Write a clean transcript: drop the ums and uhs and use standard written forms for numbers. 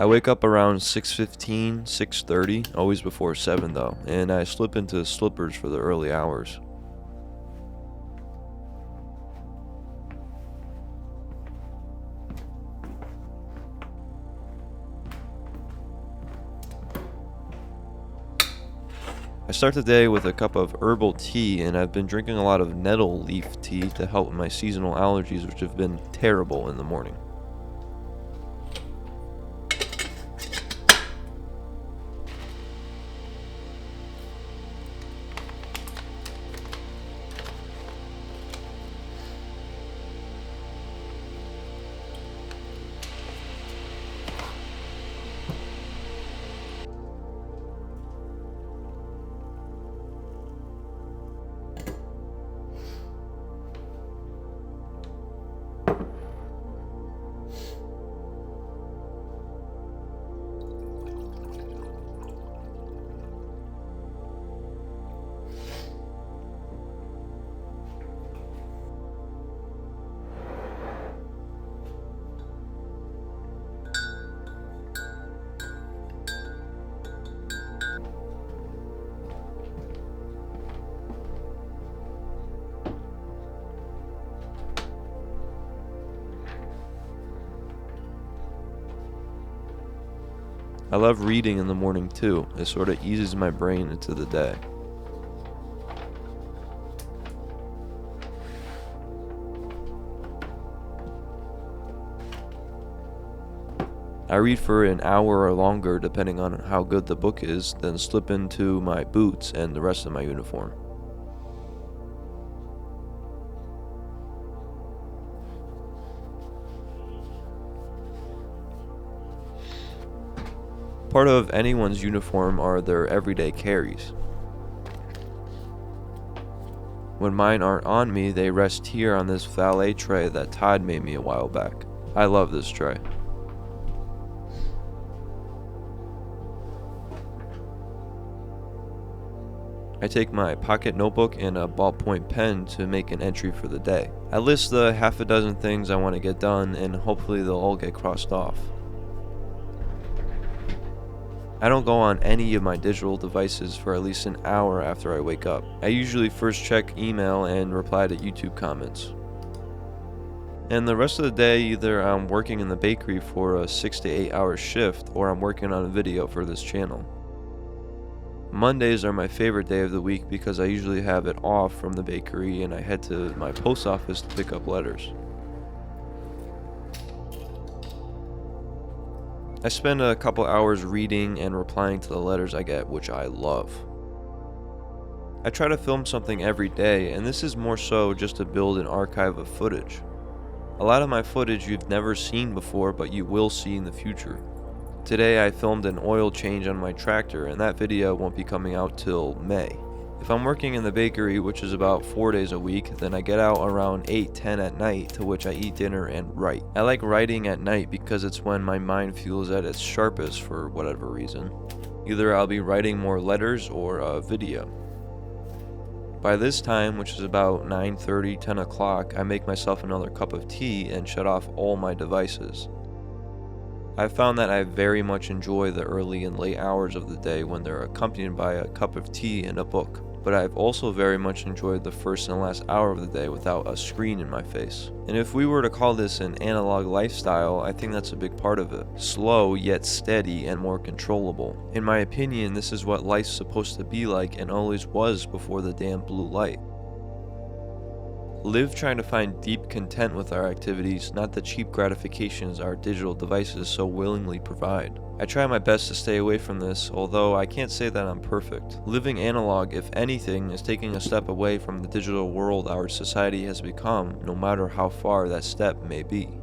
I wake up around 6:15, 6:30, always before 7 though, and I slip into slippers for the early hours. I start the day with a cup of herbal tea, and I've been drinking a lot of nettle leaf tea to help with my seasonal allergies, which have been terrible in the morning. I love reading in the morning too. It sort of eases my brain into the day. I read for an hour or longer depending on how good the book is, then slip into my boots and the rest of my uniform. Part of anyone's uniform are their everyday carries. When mine aren't on me, they rest here on this valet tray that Todd made me a while back. I love this tray. I take my pocket notebook and a ballpoint pen to make an entry for the day. I list the half a dozen things I want to get done, and hopefully they'll all get crossed off. I don't go on any of my digital devices for at least an hour after I wake up. I usually first check email and reply to YouTube comments. And the rest of the day, either I'm working in the bakery for a 6 to 8 hour shift, or I'm working on a video for this channel. Mondays are my favorite day of the week because I usually have it off from the bakery and I head to my post office to pick up letters. I spend a couple hours reading and replying to the letters I get, which I love. I try to film something every day, and this is more so just to build an archive of footage. A lot of my footage you've never seen before, but you will see in the future. Today I filmed an oil change on my tractor, and that video won't be coming out till May. If I'm working in the bakery, which is about 4 days a week, then I get out around 8-10 at night, to which I eat dinner and write. I like writing at night because it's when my mind feels at its sharpest for whatever reason. Either I'll be writing more letters or a video. By this time, which is about 9:30, 10 o'clock, I make myself another cup of tea and shut off all my devices. I've found that I very much enjoy the early and late hours of the day when they're accompanied by a cup of tea and a book. But I've also very much enjoyed the first and last hour of the day without a screen in my face. And if we were to call this an analog lifestyle, I think that's a big part of it. Slow yet steady and more controllable. In my opinion, this is what life's supposed to be like and always was before the damn blue light. Live trying to find deep content with our activities, not the cheap gratifications our digital devices so willingly provide. I try my best to stay away from this, although I can't say that I'm perfect. Living analog, if anything, is taking a step away from the digital world our society has become, no matter how far that step may be.